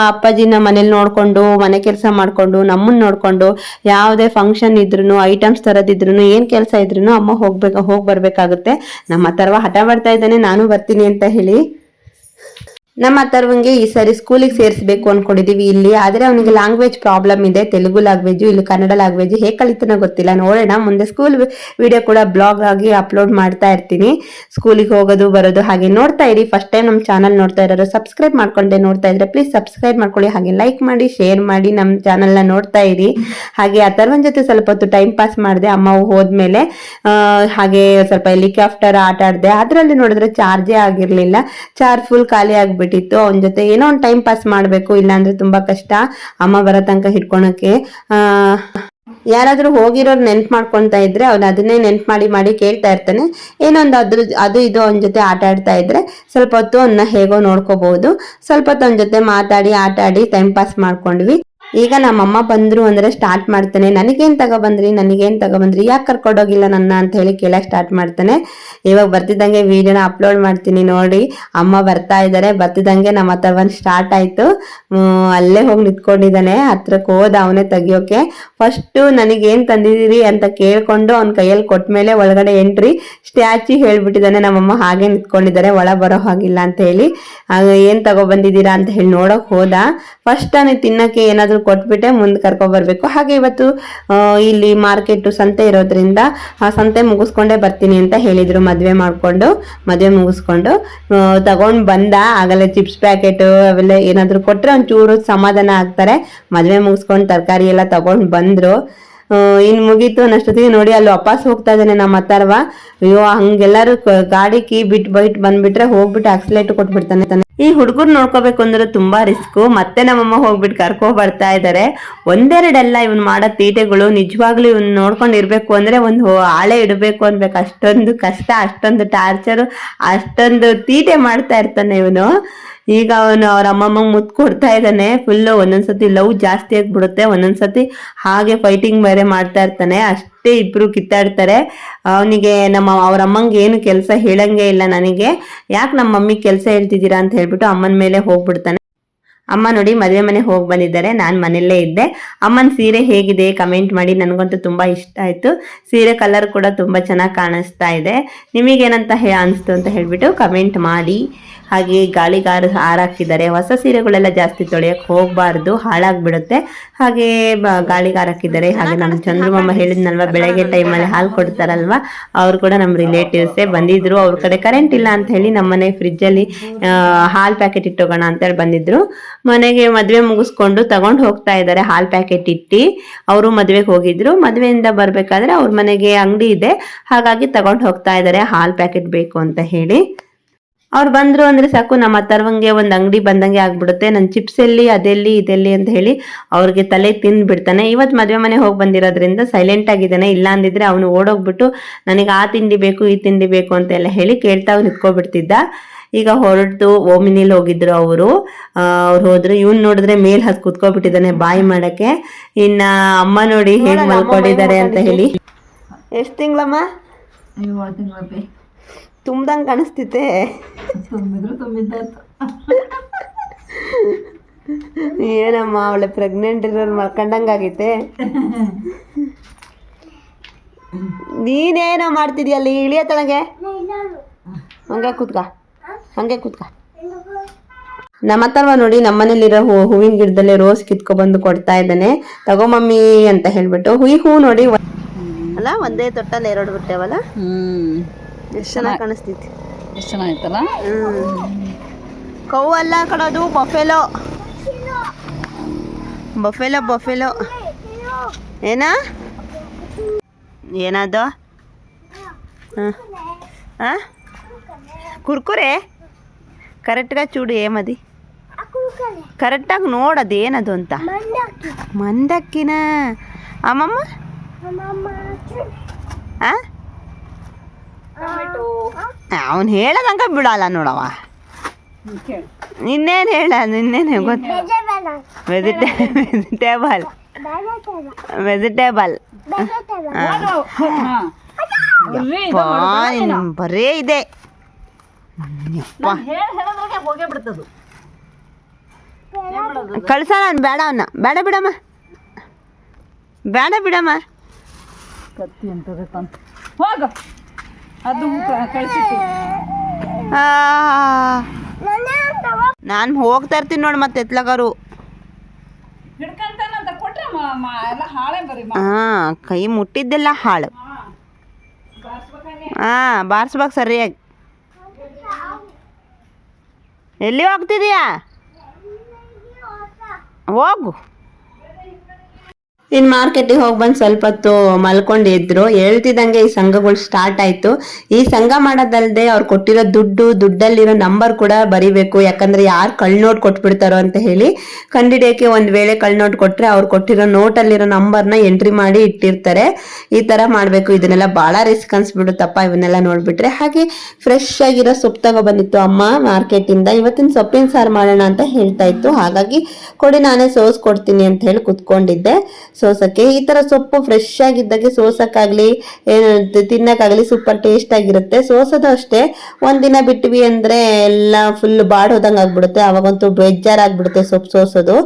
ಅಪ್ಪಾಜಿನ ಮನೇಲಿ ನೋಡ್ಕೊಂಡು, ಮನೆ ಕೆಲಸ ಮಾಡ್ಕೊಂಡು, ನಮ್ಮನ್ನ ನೋಡ್ಕೊಂಡು, ಯಾವುದೇ ಫಂಕ್ಷನ್ ಇದ್ರು, ಐಟಮ್ಸ್ ತರದಿದ್ರು, ಏನ್ ಕೆಲಸ ಇದ್ರು ಅಮ್ಮ ಹೋಗ್ ಬರ್ಬೇಕಾಗುತ್ತೆ. ನಮ್ಮ ಅಥರ್ವ ಹಠ ಮಾಡ್ತಾ ಇದ್ದಾನೆ ನಾನು ಬರ್ತೀನಿ ಅಂತ ಹೇಳಿ. ನಮ್ಮ ಅಥರ್ವಂಗೆ ಈ ಸಾರಿ ಸ್ಕೂಲಿಗೆ ಸೇರಿಸಬೇಕು ಅನ್ಕೊಂಡಿದೀವಿ ಇಲ್ಲಿ. ಆದ್ರೆ ಅವನಿಗೆ ಲ್ಯಾಂಗ್ವೇಜ್ ಪ್ರಾಬ್ಲಮ್ ಇದೆ, ತೆಲುಗು ಲ್ಯಾಂಗ್ವೇಜ್, ಇಲ್ಲಿ ಕನ್ನಡ ಲ್ಯಾಂಗ್ವೇಜ್. ಹೇಗೆ ಕಲಿತಾನೋ ಗೊತ್ತಿಲ್ಲ, ನೋಡೋಣ. ಮುಂದೆ ಸ್ಕೂಲ್ ವಿಡಿಯೋ ಕೂಡ ಬ್ಲಾಗ್ ಆಗಿ ಅಪ್ಲೋಡ್ ಮಾಡ್ತಾ ಇರ್ತೀನಿ, ಸ್ಕೂಲಿಗೆ ಹೋಗೋದು ಬರೋದು. ಹಾಗೆ ನೋಡ್ತಾ ಇರಿ. ಫಸ್ಟ್ ಟೈಮ್ ನಮ್ಮ ಚಾನಲ್ ನೋಡ್ತಾ ಇರೋರು ಸಬ್ಸ್ಕ್ರೈಬ್ ಮಾಡ್ಕೊಂಡೆ ನೋಡ್ತಾ ಇದ್ರೆ ಪ್ಲೀಸ್ ಸಬ್ಸ್ಕ್ರೈಬ್ ಮಾಡ್ಕೊಳ್ಳಿ. ಹಾಗೆ ಲೈಕ್ ಮಾಡಿ, ಶೇರ್ ಮಾಡಿ, ನಮ್ಮ ಚಾನಲ್ನ ನೋಡ್ತಾ ಇರಿ. ಹಾಗೆ ಅಥರ್ವನ್ ಜೊತೆ ಸ್ವಲ್ಪ ಹೊತ್ತು ಟೈಮ್ ಪಾಸ್ ಮಾಡಿದೆ ಅಮ್ಮ ಹೋದ್ಮೇಲೆ. ಹಾಗೆ ಸ್ವಲ್ಪ ಹೆಲಿಕಾಪ್ಟರ್ ಆಟ ಆಡಿದೆ. ಅದರಲ್ಲಿ ನೋಡಿದ್ರೆ ಚಾರ್ಜೇ ಆಗಿರ್ಲಿಲ್ಲ, ಚಾರ್ಜ್ ಫುಲ್ ಖಾಲಿ ಆಗ್ಬಿಟ್ಟಿತ್ತು. ಅವನ ಜೊತೆ ಏನೋ ಒಂದು ಟೈಮ್ ಪಾಸ್ ಮಾಡ್ಬೇಕು, ಇಲ್ಲಾಂದ್ರೆ ತುಂಬಾ ಕಷ್ಟ ಅಮ್ಮ ಬರೋ ತನಕ ಹಿಡ್ಕೊಳಕ್ಕೆ. ಯಾರಾದ್ರೂ ಹೋಗಿರೋರು ನೆನ್ಪು ಮಾಡ್ಕೊಂತ ಇದ್ರೆ ಅವ್ನು ಅದನ್ನೇ ನೆನ್ಪು ಮಾಡಿ ಕೇಳ್ತಾ ಇರ್ತಾನೆ. ಏನೊಂದು ಅದು ಇದು ಅವನ ಜೊತೆ ಆಟ ಆಡ್ತಾ ಇದ್ರೆ ಸ್ವಲ್ಪ ಹೊತ್ತು ಅವನ್ನ ಹೇಗೋ ನೋಡ್ಕೋಬಹುದು. ಸ್ವಲ್ಪ ಹೊತ್ತು ಅವನ ಜೊತೆ ಮಾತಾಡಿ ಆಟ ಆಡಿ ಟೈಮ್ ಪಾಸ್ ಮಾಡ್ಕೊಂಡ್ವಿ. ಈಗ ನಮ್ಮಮ್ಮ ಬಂದ್ರು ಅಂದ್ರೆ ಸ್ಟಾರ್ಟ್ ಮಾಡ್ತಾನೆ, ನನಗೇನ್ ತಗೊಬಂದ್ರಿ, ಯಾಕೆ ಕರ್ಕೊಂಡೋಗಿಲ್ಲ ನನ್ನ ಅಂತ ಹೇಳಿ ಕೇಳಕ್ ಸ್ಟಾರ್ಟ್ ಮಾಡ್ತಾನೆ. ಇವಾಗ ಬರ್ತಿದ್ದಂಗೆ ವಿಡಿಯೋನ ಅಪ್ಲೋಡ್ ಮಾಡ್ತೀನಿ ನೋಡಿ. ಅಮ್ಮ ಬರ್ತಾ ಇದ್ದಾರೆ, ಬರ್ತಿದ್ದಂಗೆ ನಮ್ಮ ಅಥರ್ವನ್ ಸ್ಟಾರ್ಟ್ ಆಯ್ತು. ಅಲ್ಲೇ ಹೋಗಿ ನಿಂತ್ಕೊಂಡಿದ್ದಾನೆ. ಹತ್ರಕ್ಕೆ ಹೋದ ಅವನೇ ತೆಗಿಯೋಕೆ. ಫಸ್ಟ್ ನನಗೇನ್ ತಂದಿದ್ದೀರಿ ಅಂತ ಕೇಳ್ಕೊಂಡು ಅವ್ನ ಕೈಯಲ್ಲಿ ಕೊಟ್ಮೇಲೆ ಒಳಗಡೆ ಎಂಟ್ರಿ. ಸ್ಟ್ಯಾಚು ಹೇಳ್ಬಿಟ್ಟಿದ್ದಾನೆ. ನಮ್ಮಮ್ಮ ಹಾಗೆ ನಿಂತ್ಕೊಂಡಿದ್ದಾರೆ, ಒಳ ಬರೋ ಹಾಗಿಲ್ಲ ಅಂತ ಹೇಳಿ. ಏನ್ ತಗೊಬಂದಿದ್ದೀರಾ ಅಂತ ಹೇಳಿ ನೋಡಕ್ ಹೋದ. ಫಸ್ಟ್ ಅವನಿಗೆ ತಿನ್ನಕ್ಕೆ ಏನಾದ್ರು ಕೊಟ್ಬಿಟ್ಟೆ ಮುಂದೆ ಕರ್ಕೊ ಬರ್ಬೇಕು. ಹಾಗೆ ಇವತ್ತು ಇಲ್ಲಿ ಮಾರ್ಕೆಟ್ ಸಂತೆ ಇರೋದ್ರಿಂದ ಆ ಸಂತೆ ಮುಗಿಸ್ಕೊಂಡೇ ಬರ್ತೀನಿ ಅಂತ ಹೇಳಿದ್ರು. ಮದ್ವೆ ಮುಗಿಸ್ಕೊಂಡು ತಗೊಂಡ್ ಬಂದ. ಆಗಲೇ ಚಿಪ್ಸ್ ಪ್ಯಾಕೆಟ್ ಅವೆಲ್ಲ ಏನಾದ್ರು ಕೊಟ್ರೆ ಒಂಚೂರು ಸಮಾಧಾನ ಆಗ್ತಾರೆ. ಮದ್ವೆ ಮುಗಿಸ್ಕೊಂಡು ತರಕಾರಿ ಎಲ್ಲ ತಗೊಂಡ್ ಬಂದ್ರು. ಇನ್ ಮುಗೀತು ಅನ್ನಷ್ಟೊತ್ತಿಗೆ ನೋಡಿ ಅಲ್ಲಿ ವಾಪಸ್ ಹೋಗ್ತಾ ಇದ್ದಾನೆ ನಮ್ಮ ಅಥರ್ವ. ಅಯ್ಯೋ, ಹಂಗೆಲ್ಲಾರು ಗಾಡಿ ಕೀ ಬೈಟ್ ಬಂದ್ಬಿಟ್ರೆ ಹೋಗ್ಬಿಟ್ಟು ಆಕ್ಸಿಲೇಟ್ ಕೊಟ್ಬಿಡ್ತಾನೆ. ಈ ಹುಡುಗರು ನೋಡ್ಕೋಬೇಕು ಅಂದ್ರೆ ತುಂಬಾ ರಿಸ್ಕ್. ಮತ್ತೆ ನಮ್ಮಮ್ಮ ಹೋಗ್ಬಿಟ್ಟು ಕರ್ಕೊ ಬರ್ತಾ ಇದಾರೆ. ಒಂದೆರಡಲ್ಲ ಇವನ್ ಮಾಡೋ ತೀಟೆಗಳು. ನಿಜವಾಗ್ಲೂ ಇವನ್ ನೋಡ್ಕೊಂಡಿರ್ಬೇಕು ಅಂದ್ರೆ ಒಂದು ಆಳೆ ಇಡಬೇಕು ಅನ್ಬೇಕು, ಅಷ್ಟೊಂದು ಕಷ್ಟ, ಅಷ್ಟೊಂದು ಟಾರ್ಚರ್, ಅಷ್ಟೊಂದು ತೀಟೆ ಮಾಡ್ತಾ ಇರ್ತಾನೆ ಇವನು. ಈಗ ಅವನು ಅವ್ರ ಅಮ್ಮಮ್ಮಂಗೆ ಮುತ್ತು ಕೊಡ್ತಾ ಇದ್ದಾನೆ. ಫುಲ್ಲು ಒಂದೊಂದ್ಸತಿ ಲವ್ ಜಾಸ್ತಿ ಆಗ್ಬಿಡುತ್ತೆ, ಒಂದೊಂದ್ಸತಿ ಹಾಗೆ ಫೈಟಿಂಗ್ ಬೇರೆ ಮಾಡ್ತಾ ಇರ್ತಾನೆ. ಅಷ್ಟೇ ಇಬ್ರು ಕಿತ್ತಾಡ್ತಾರೆ. ಅವನಿಗೆ ಅವ್ರ ಅಮ್ಮಂಗೆ ಏನು ಕೆಲಸ ಹೇಳಂಗೆ ಇಲ್ಲ. ನನಗೆ ಯಾಕೆ ನಮ್ಮ ಮಮ್ಮಿ ಕೆಲಸ ಹೇಳ್ತಿದ್ದೀರಾ ಅಂತ ಹೇಳ್ಬಿಟ್ಟು ಅಮ್ಮನ ಮೇಲೆ ಹೋಗ್ಬಿಡ್ತಾನೆ. ಅಮ್ಮ ನೋಡಿ ಮದುವೆ ಮನೆ ಹೋಗಿ ಬಂದಿದ್ದಾರೆ, ನಾನು ಮನೆಯಲ್ಲೇ ಇದ್ದೆ. ಅಮ್ಮನ ಸೀರೆ ಹೇಗಿದೆ ಕಮೆಂಟ್ ಮಾಡಿ, ನನಗಂತೂ ತುಂಬಾ ಇಷ್ಟ ಆಯ್ತು. ಸೀರೆ ಕಲರ್ ಕೂಡ ತುಂಬಾ ಚೆನ್ನಾಗಿ ಕಾಣಿಸ್ತಾ ಇದೆ. ನಿಮಗೇನಂತ ಅನಿಸ್ತು ಅಂತ ಹೇಳ್ಬಿಟ್ಟು ಕಮೆಂಟ್ ಮಾಡಿ. ಹಾಗೆ ಗಾಳಿಗಾರ ಹಾರಾಕಿದ್ದಾರೆ. ಹೊಸ ಸೀರೆಗಳೆಲ್ಲ ಜಾಸ್ತಿ ತೊಳೆಯಕ್ಕೆ ಹೋಗಬಾರ್ದು, ಹಾಳಾಗ್ಬಿಡುತ್ತೆ. ಹಾಗೆ ಗಾಳಿಗಾರ ಹಾಕಿದ್ದಾರೆ. ಹಾಗೆ ನಮ್ಮ ಚಂದ್ರಮಮ್ಮ ಹೇಳಿದ್ನಲ್ವ, ಬೆಳಗ್ಗೆ ಟೈಮಲ್ಲಿ ಹಾಲು ಕೊಡ್ತಾರಲ್ವ, ಅವ್ರು ಕೂಡ ನಮ್ಮ ರಿಲೇಟಿವ್ಸೇ ಬಂದಿದ್ರು. ಅವ್ರ ಕಡೆ ಕರೆಂಟ್ ಇಲ್ಲ ಅಂತ ಹೇಳಿ ನಮ್ಮನೆ ಫ್ರಿಜ್ಜಲ್ಲಿ ಹಾಲು ಪ್ಯಾಕೆಟ್ ಇಟ್ಟೋಗೋಣ ಅಂತೇಳಿ ಬಂದಿದ್ರು. ಮನೆಗೆ ಮದುವೆ ಮುಗಿಸ್ಕೊಂಡು ತಗೊಂಡು ಹೋಗ್ತಾ ಇದ್ದಾರೆ ಹಾಲು ಪ್ಯಾಕೆಟ್ ಇಟ್ಟು. ಅವರು ಮದುವೆಗೆ ಹೋಗಿದ್ರು. ಮದುವೆಯಿಂದ ಬರ್ಬೇಕಾದ್ರೆ ಅವ್ರ ಮನೆಗೆ ಅಂಗಡಿ ಇದೆ, ಹಾಗಾಗಿ ತಗೊಂಡು ಹೋಗ್ತಾ ಇದ್ದಾರೆ ಹಾಲು ಪ್ಯಾಕೆಟ್ ಬೇಕು ಅಂತ ಹೇಳಿ. ಅವ್ರು ಬಂದ್ರು ಅಂದ್ರೆ ಸಾಕು, ನಮ್ಮ ಅಥರ್ವಂಗೆ ಒಂದು ಅಂಗಡಿ ಬಂದಂಗೆ ಆಗ್ಬಿಡುತ್ತೆ. ನನ್ನ ಚಿಪ್ಸ್ ಎಲ್ಲಿ, ಅದೆಲ್ಲಿ, ಇದೆಲ್ಲಿ ಅಂತ ಹೇಳಿ ಅವ್ರಿಗೆ ತಲೆ ತಿಂದು ಬಿಡ್ತಾನೆ. ಇವತ್ತು ಮದುವೆ ಮನೆ ಹೋಗಿ ಬಂದಿರೋದ್ರಿಂದ ಸೈಲೆಂಟ್ ಆಗಿದ್ದಾನೆ. ಇಲ್ಲ ಅಂದಿದ್ರೆ ಅವನು ಓಡೋಗ್ಬಿಟ್ಟು ನನಗೆ ಆ ತಿಂಡಿ ಬೇಕು, ಈ ತಿಂಡಿ ಬೇಕು ಅಂತೆಲ್ಲ ಹೇಳಿ ಕೇಳ್ತಾ ನಿಂತ್ಕೊಬಿಡ್ತಿದ್ದ. ಈಗ ಹೊರಟು ಓಮಿನಿಲ್ ಹೋಗಿದ್ರು ಅವರು. ಅವ್ರು ಹೋದ್ರು. ಇವ್ನು ನೋಡಿದ್ರೆ ಮೇಲ್ ಹಸ್ ಕುತ್ಕೊಬಿಟ್ಟಿದ್ದಾನೆ ಬಾಯಿ ಮಾಡಕ್ಕೆ. ಇನ್ನ ಅಮ್ಮ ನೋಡಿ ಹೇಗ್ ಮಲ್ಕೊಂಡಿದ್ದಾರೆ ಅಂತ ಹೇಳಿ. ಎಷ್ಟು ತಿಂಗಳಮ್ಮ? 7 ತಿಂಗಳಪ್ಪಿ. ತುಂಬ್ದಂಗೆ ಕಾಣಿಸ್ತೈತೆ. ತುಂಬಿದ್ದಾಯ್ತು. ಏನಮ್ಮ ಅವಳೆ ಪ್ರೆಗ್ನೆಂಟ್ ಇರೋರು ಮಲ್ಕೊಂಡಂಗೆ ಆಗೈತೆ. ನೀನೇನೋ ಮಾಡ್ತಿದ್ಯಲ್ಲಿ, ಇಳಿಯ ತಳಗೆ. ಹಂಗೆ ಕೂತ್ಕ. ನಮ್ಮ ಹತ್ರವ ನೋಡಿ ನಮ್ಮನೇಲಿರೋ ಹೂವಿನ ಗಿಡದಲ್ಲಿ ರೋಸ್ ಕಿತ್ಕೊಬಂದು ಕೊಡ್ತಾ ಇದ್ದಾನೆ. ತಗೋ ಮಮ್ಮಿ ಅಂತ ಹೇಳ್ಬಿಟ್ಟು. ಈ ಹೂ ನೋಡಿ ಅಲ್ಲ, ಒಂದೇ ತೊಟ್ಟಲ್ಲಿ 2 ಬಿಟ್ಟೆವಲ್ಲ. ಎಷ್ಟು ಚೆನ್ನಾಗಿ ಕಾಣಿಸ್ತೈತಿ. ಎಷ್ಟು ಚೆನ್ನಾಗಿತ್ತಲ್ಲ. ಕೌ ಅಲ್ಲ ಕಣೋದು, ಬಫೆಲೋ. ಏನಾ ಏನದು? ಹಾಂ ಕುರ್ಕುರೆ ಕರೆಕ್ಟ್గా చూడు ఏమది, ಕರೆಕ್ಟಾಗಿ ನೋಡದು ಏನದು ಅಂತ. ಮಂಡಕ್ಕಿನ ಅಮ್ಮಮ್ಮ. ಅವನು ಹೇಳದಂಗ ಬಿಡಲ್ಲ ನೋಡವ. ನಿನ್ನೇನು ಗೊತ್ತ? ವೆಜಿಟೇಬಲ್ ಬರೇ ಇದೆ. ಕಳ್ಸ, ನಾನು ಬೇಡ ಅವನ್ನ. ಬೇಡ ಬಿಡಮ್ಮ. ಕತ್ತಿ ಅಂತದೆ ಹೋಗ. ಅದು ಕಳಿಸಿತ್ತು. ನಾನು ಹೋಗ್ತಾ ಇರ್ತೀನಿ ನೋಡಿ, ಮತ್ತೆ ಎತ್ಲಗಾರು. ಕೈ ಮುಟ್ಟಿದ್ದೆಲ್ಲ ಹಾಳು. ಬಾರಿಸ್ಬೇಕು ಸರಿಯಾಗಿ. ಎಲ್ಲಿ ಹೋಗ್ತಿದೀಯಾ? ಹೋಗು. ಇನ್ನು ಮಾರ್ಕೆಟಿಗೆ ಹೋಗಿ ಬಂದು ಸ್ವಲ್ಪ ಹೊತ್ತು ಮಲ್ಕೊಂಡಿದ್ರು. ಹೇಳ್ತಿದ್ದಂಗೆ ಈ ಸಂಘಗಳು ಸ್ಟಾರ್ಟ್ ಆಯಿತು. ಈ ಸಂಘ ಮಾಡೋದಲ್ಲದೆ ಅವ್ರು ಕೊಟ್ಟಿರೋ ದುಡ್ಡಲ್ಲಿರೋ ನಂಬರ್ ಕೂಡ ಬರಿಬೇಕು. ಯಾಕಂದರೆ ಯಾರು ಕಳ್ಳ ನೋಟ್ ಕೊಟ್ಬಿಡ್ತಾರೋ ಅಂತ ಹೇಳಿ ಕಂಡಿಡಿಯೋಕ್ಕೆ ಒಂದು ವೇಳೆ ಕಳ್ಳ ನೋಟ್ ಕೊಟ್ಟರೆ ಅವ್ರು ಕೊಟ್ಟಿರೋ ನೋಟಲ್ಲಿರೋ ನಂಬರ್ನ ಎಂಟ್ರಿ ಮಾಡಿ ಇಟ್ಟಿರ್ತಾರೆ. ಈ ಥರ ಮಾಡಬೇಕು. ಇದನ್ನೆಲ್ಲ ಭಾಳ ರಿಸ್ಕ್ ಅನ್ಸ್ಬಿಡುತ್ತಪ್ಪ ಇವನ್ನೆಲ್ಲ ನೋಡಿಬಿಟ್ರೆ. ಹಾಗೆ ಫ್ರೆಶ್ ಆಗಿರೋ ಸೊಪ್ಪು ತಗೊಬಂದಿತ್ತು ಅಮ್ಮ ಮಾರ್ಕೆಟಿಂದ. ಇವತ್ತಿನ ಸೊಪ್ಪಿನ ಸಾರು ಮಾಡೋಣ ಅಂತ ಹೇಳ್ತಾ ಇತ್ತು. ಹಾಗಾಗಿ ಕೊಡಿ, ನಾನೇ ಸೋಸ್ಕೊಡ್ತೀನಿ ಅಂತ ಹೇಳಿ ಕುತ್ಕೊಂಡಿದ್ದೆ. ಸೋಸಕ್ಕೆ ಈ ತರ ಸೊಪ್ಪು ಫ್ರೆಶ್ ಆಗಿದ್ದಾಗೆ ಸೋಸಕ್ಕಾಗ್ಲಿ ತಿನ್ನಕ್ಕಾಗ್ಲಿ ಸೂಪರ್ ಟೇಸ್ಟ್ ಆಗಿರುತ್ತೆ. ಸೋಸೋದು ಅಷ್ಟೇ, ಒಂದಿನ ಬಿಟ್ವಿ ಅಂದ್ರೆ ಎಲ್ಲ ಫುಲ್ ಬಾಡೋದಂಗೆ ಆಗ್ಬಿಡುತ್ತೆ. ಅವಾಗಂತೂ ಬೇಜಾರಾಗ್ಬಿಡುತ್ತೆ ಸೊಪ್ಪು ಸೋಸೋದು.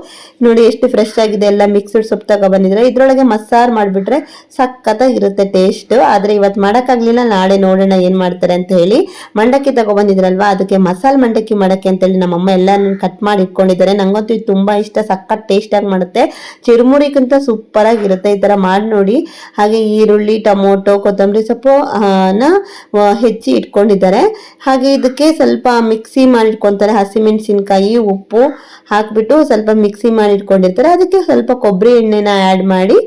ನೋಡಿ ಎಷ್ಟು ಫ್ರೆಶ್ ಆಗಿದೆ. ಎಲ್ಲ ಮಿಕ್ಸ್ಡ್ ಸೊಪ್ಪು ತಗೊಬಂದಿದ್ರೆ ಇದ್ರೊಳಗೆ ಮಸಾರು ಮಾಡಿಬಿಟ್ರೆ ಸಖತ್ತಾಗಿರುತ್ತೆ ಟೇಸ್ಟ್. ಆದ್ರೆ ಇವತ್ತು ಮಾಡೋಕ್ಕಾಗ್ಲಿಲ್ಲ, ನಾಳೆ ನೋಡೋಣ ಏನ್ ಮಾಡ್ತಾರೆ ಅಂತ ಹೇಳಿ. ಮಂಡಕ್ಕಿ ತಗೊಬಂದಿದ್ರಲ್ವಾ, ಅದಕ್ಕೆ ಮಸಾಲೆ ಮಂಡಕ್ಕಿ ಮಾಡಕ್ಕೆ ಅಂತೇಳಿ ನಮ್ಮಮ್ಮ ಎಲ್ಲ ಕಟ್ ಮಾಡಿ ಇಟ್ಕೊಂಡಿದ್ದಾರೆ. ನಂಗಂತೂ ಇದು ತುಂಬಾ ಇಷ್ಟ, ಸಖತ್ ಟೇಸ್ಟ್ ಆಗಿ ಮಾಡುತ್ತೆ. ಚಿರುಮುರಿಗಿಂತ ಸೂಪರ್ ಆಗಿರುತ್ತೆ. ಈ ತರ ಮಾಡಿ ನೋಡಿ. ಹಾಗೆ ಈರುಳ್ಳಿ, ಟೊಮೊಟೊ, ಕೊತ್ತಂಬರಿ ಸೊಪ್ಪು ಹೆಚ್ಚಿ ಇಟ್ಕೊಂಡಿದ್ದಾರೆ. ಹಾಗೆ ಇದಕ್ಕೆ ಸ್ವಲ್ಪ ಮಿಕ್ಸಿ ಮಾಡಿಟ್ಕೊಂತಾರೆ. ಹಸಿಮೆಣಸಿನ್ಕಾಯಿ, ಉಪ್ಪು ಹಾಕ್ಬಿಟ್ಟು ಸ್ವಲ್ಪ ಮಿಕ್ಸಿ ಮಾಡಿ ಇಟ್ಕೊಂಡಿರ್ತಾರೆ. ಅದಕ್ಕೆ ಸ್ವಲ್ಪ ಕೊಬ್ಬರಿ ಎಣ್ಣೆನ ಆ್ಯಡ್ ಮಾಡಿ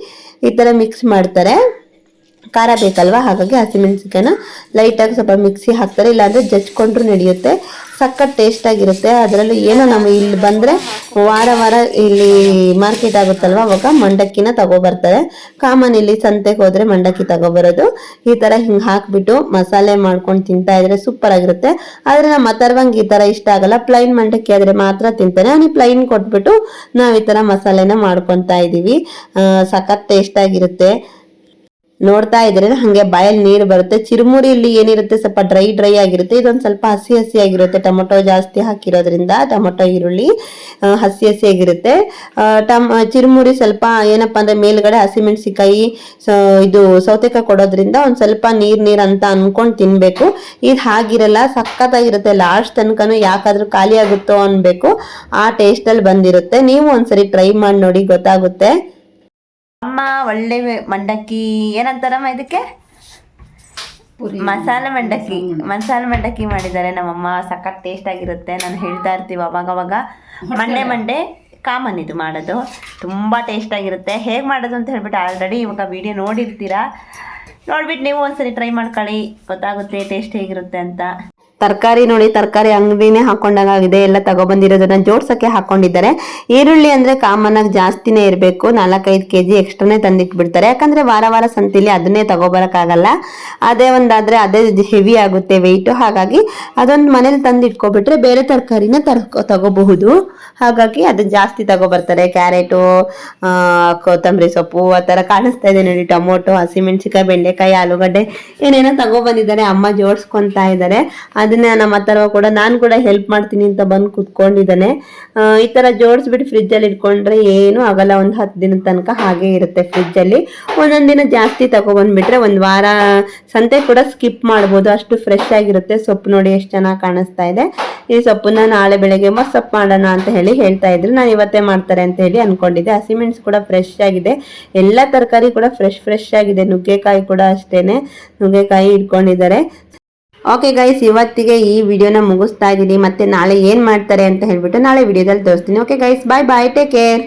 ಈ ತರ ಮಿಕ್ಸ್ ಮಾಡ್ತಾರೆ. ಖಾರ ಬೇಕಲ್ವಾ, ಹಾಗಾಗಿ ಹಸಿಮೆಣಸಿನ್ಕಾಯಿನ ಲೈಟಾಗಿ ಸ್ವಲ್ಪ ಮಿಕ್ಸಿ ಹಾಕ್ತಾರೆ. ಇಲ್ಲಾಂದ್ರೆ ಜಜ್ಕೊಂಡ್ರು ನಡೆಯುತ್ತೆ. ಸಖತ್ ಟೇಸ್ಟ್ ಆಗಿರುತ್ತೆ. ಅದರಲ್ಲೂ ಏನೋ ನಾವು ಇಲ್ಲಿ ಬಂದರೆ ವಾರ ಇಲ್ಲಿ ಮಾರ್ಕೆಟ್ ಆಗುತ್ತಲ್ವ, ಅವಾಗ ಮಂಡಕ್ಕಿನ ತಗೊಬರ್ತಾರೆ. ಕಾಮನ್ ಇಲ್ಲಿ ಸಂತೆಗೆ ಹೋದರೆ ಮಂಡಕ್ಕಿ ತಗೊಬರೋದು. ಈ ಥರ ಹಿಂಗೆ ಹಾಕ್ಬಿಟ್ಟು ಮಸಾಲೆ ಮಾಡ್ಕೊಂಡು ತಿಂತಾ ಇದ್ರೆ ಸೂಪರ್ ಆಗಿರುತ್ತೆ. ಆದರೆ ನಮ್ಮ ಅಥರ್ವಂಗೆ ಈ ಥರ ಇಷ್ಟ ಆಗಲ್ಲ. ಪ್ಲೈನ್ ಮಂಡಕ್ಕಿ ಆದರೆ ಮಾತ್ರ ತಿಂತಾನೆ. ಅವನಿಗೆ ಪ್ಲೈನ್ ಕೊಟ್ಬಿಟ್ಟು ನಾವು ಈ ಥರ ಮಸಾಲೆನ ಮಾಡ್ಕೊತಾ ಇದ್ದೀವಿ. ಸಖತ್ ಟೇಸ್ಟ್ ಆಗಿರುತ್ತೆ. ನೋಡ್ತಾ ಇದ್ರೆ ಹಂಗೆ ಬಾಯಲ್ಲಿ ನೀರು ಬರುತ್ತೆ. ಚಿರುಮುರಿ ಇಲ್ಲಿ ಏನಿರುತ್ತೆ ಸ್ವಲ್ಪ ಡ್ರೈ ಆಗಿರುತ್ತೆ. ಇದೊಂದು ಸ್ವಲ್ಪ ಹಸಿ ಆಗಿರುತ್ತೆ. ಟೊಮೊಟೊ ಜಾಸ್ತಿ ಹಾಕಿರೋದ್ರಿಂದ ಟೊಮೊಟೊ ಈರುಳ್ಳಿ ಹಸಿ ಆಗಿರುತ್ತೆ. ಚಿರುಮುರಿ ಸ್ವಲ್ಪ ಏನಪ್ಪಾ ಅಂದ್ರೆ ಮೇಲ್ಗಡೆ ಹಸಿಮೆಣಸಿಕಾಯಿ ಇದು ಸೌತೆಕಾಯಿ ಕೊಡೋದ್ರಿಂದ ಒಂದ್ ಸ್ವಲ್ಪ ನೀರ್ ಅಂತ ಅನ್ಕೊಂಡ್ ತಿನ್ಬೇಕು. ಇದು ಹಾಗಿರಲ್ಲ, ಸಖತ್ತಾಗಿರುತ್ತೆ. ಲಾಸ್ಟ್ ತನಕನು ಯಾಕಾದ್ರೂ ಖಾಲಿ ಆಗುತ್ತೋ ಅನ್ಬೇಕು, ಆ ಟೇಸ್ಟ್ ಅಲ್ಲಿ ಬಂದಿರುತ್ತೆ. ನೀವು ಒಂದ್ಸರಿ ಟ್ರೈ ಮಾಡಿ ನೋಡಿ, ಗೊತ್ತಾಗುತ್ತೆ. ಅಮ್ಮ ಒಳ್ಳೆ ಮಂಡಕ್ಕಿ ಏನಂತಾರಮ್ಮ ಇದಕ್ಕೆ? ಮಸಾಲೆ ಮಂಡಕ್ಕಿ ಮಾಡಿದ್ದಾರೆ ನಮ್ಮಮ್ಮ. ಸಖತ್ ಟೇಸ್ಟ್ ಆಗಿರುತ್ತೆ. ನಾನು ಹೇಳ್ತಾ ಇರ್ತೀವಿ ಅವಾಗ ಮಂಡೆ ಕಾಮನ್ ಇದು ಮಾಡೋದು. ತುಂಬ ಟೇಸ್ಟ್ ಆಗಿರುತ್ತೆ. ಹೇಗೆ ಮಾಡೋದು ಅಂತ ಹೇಳ್ಬಿಟ್ಟು ಆಲ್ರೆಡಿ ಇವಾಗ ವಿಡಿಯೋ ನೋಡಿರ್ತೀರಾ. ನೋಡ್ಬಿಟ್ಟು ನೀವು ಒಂದ್ಸರಿ ಟ್ರೈ ಮಾಡ್ಕೊಳ್ಳಿ, ಗೊತ್ತಾಗುತ್ತೆ ಟೇಸ್ಟ್ ಹೇಗಿರುತ್ತೆ ಅಂತ. ತರಕಾರಿ ನೋಡಿ, ತರಕಾರಿ ಅಂಗಡಿನೇ ಹಾಕೊಂಡಾಗಿದೆ. ಎಲ್ಲ ತಗೊಬಂದಿರೋದನ್ನ ಜೋಡ್ಸಕ್ಕೆ ಹಾಕೊಂಡಿದ್ದಾರೆ. ಈರುಳ್ಳಿ ಅಂದ್ರೆ ಕಾಮನ್ ಆಗಿ ಜಾಸ್ತಿನೇ ಇರಬೇಕು, 4-5 kg ಎಕ್ಸ್ಟ್ರಾನೇ ತಂದಿಟ್ಬಿಡ್ತಾರೆ. ಯಾಕಂದ್ರೆ ವಾರ ವಾರ ಸಂತಿಲಿ ಅದನ್ನೇ ತಗೋಬರಕ್ಕಾಗಲ್ಲ. ಅದೇ ಒಂದಾದ್ರೆ ಅದೇ ಹೆವಿ ಆಗುತ್ತೆ ವೆಯ್ಟ್. ಹಾಗಾಗಿ ಅದೊಂದು ಮನೇಲಿ ತಂದು ಇಟ್ಕೊಬಿಟ್ರೆ ಬೇರೆ ತರಕಾರಿನ ತಗೋಬಹುದು. ಹಾಗಾಗಿ ಅದು ಜಾಸ್ತಿ ತಗೋಬರ್ತಾರೆ. ಕ್ಯಾರೆಟು, ಕೊತ್ತಂಬರಿ ಸೊಪ್ಪು ಆ ತರ ಕಾಣಿಸ್ತಾ ಇದೆ ನೋಡಿ. ಟೊಮೊಟೊ, ಹಸಿಮೆಣಸಿಕಾಯಿ, ಬೆಂಡೆಕಾಯಿ, ಆಲೂಗಡ್ಡೆ ಏನೇನೋ ತಗೊಬಂದಿದ್ದಾರೆ. ಅಮ್ಮ ಜೋಡಿಸ್ಕೊಂತಾ ಇದ್ದಾರೆ. ಅದನ್ನ ನಮ್ಮ ಹತ್ರ ಕೂಡ ನಾನು ಕೂಡ ಹೆಲ್ಪ್ ಮಾಡ್ತೀನಿ ಅಂತ ಬಂದು ಕುತ್ಕೊಂಡಿದ್ದಾನೆ. ಈ ತರ ಜೋಡಿಸ್ಬಿಟ್ಟು ಫ್ರಿಜ್ ಅಲ್ಲಿ ಇಟ್ಕೊಂಡ್ರೆ ಏನು ಆಗಲ್ಲ. ಒಂದು 10 ದಿನದ ತನಕ ಹಾಗೆ ಇರುತ್ತೆ ಫ್ರಿಜ್ ಅಲ್ಲಿ. ಒಂದೊಂದ್ ದಿನ ಜಾಸ್ತಿ ತಗೊಬಂದ್ಬಿಟ್ರೆ ಒಂದ್ ವಾರ ಸಂತೆ ಕೂಡ ಸ್ಕಿಪ್ ಮಾಡ್ಬೋದು, ಅಷ್ಟು ಫ್ರೆಶ್ ಆಗಿರುತ್ತೆ. ಸೊಪ್ಪು ನೋಡಿ ಎಷ್ಟು ಚೆನ್ನಾಗಿ ಕಾಣಿಸ್ತಾ ಇದೆ. ಈ ಸೊಪ್ಪನ್ನ ನಾಳೆ ಬೆಳಗ್ಗೆ ಮಸ್ಸಪ್ ಮಾಡೋಣ ಅಂತ ಹೇಳಿ ಹೇಳ್ತಾ ಇದ್ರು. ನಾನು ಇವತ್ತೇ ಮಾಡ್ತಾರೆ ಅಂತ ಹೇಳಿ ಅನ್ಕೊಂಡಿದ್ದೆ. ಹಸಿಮೆಣಸು ಕೂಡ ಫ್ರೆಶ್ ಆಗಿದೆ, ಎಲ್ಲ ತರಕಾರಿ ಕೂಡ ಫ್ರೆಶ್ ಆಗಿದೆ. ನುಗ್ಗೆಕಾಯಿ ಕೂಡ ಅಷ್ಟೇನೆ, ನುಗ್ಗೆಕಾಯಿ ಇಟ್ಕೊಂಡಿದ್ದಾರೆ. ಓಕೆ ಗೈಸ್, ಇವತ್ತಿಗೆ ಈ ವಿಡಿಯೋನ ಮುಗಿಸ್ತಾ ಇದ್ದೀನಿ. ಮತ್ತೆ ನಾಳೆ ಏನ್ ಮಾಡ್ತಾರೆ ಅಂತ ಹೇಳ್ಬಿಟ್ಟು ನಾಳೆ ವಿಡಿಯೋದಲ್ಲಿ ತೋರಿಸ್ತೀನಿ. ಓಕೆ ಗೈಸ್, ಬಾಯ್ ಬಾಯ್, ಟೇಕ್ ಕೇರ್.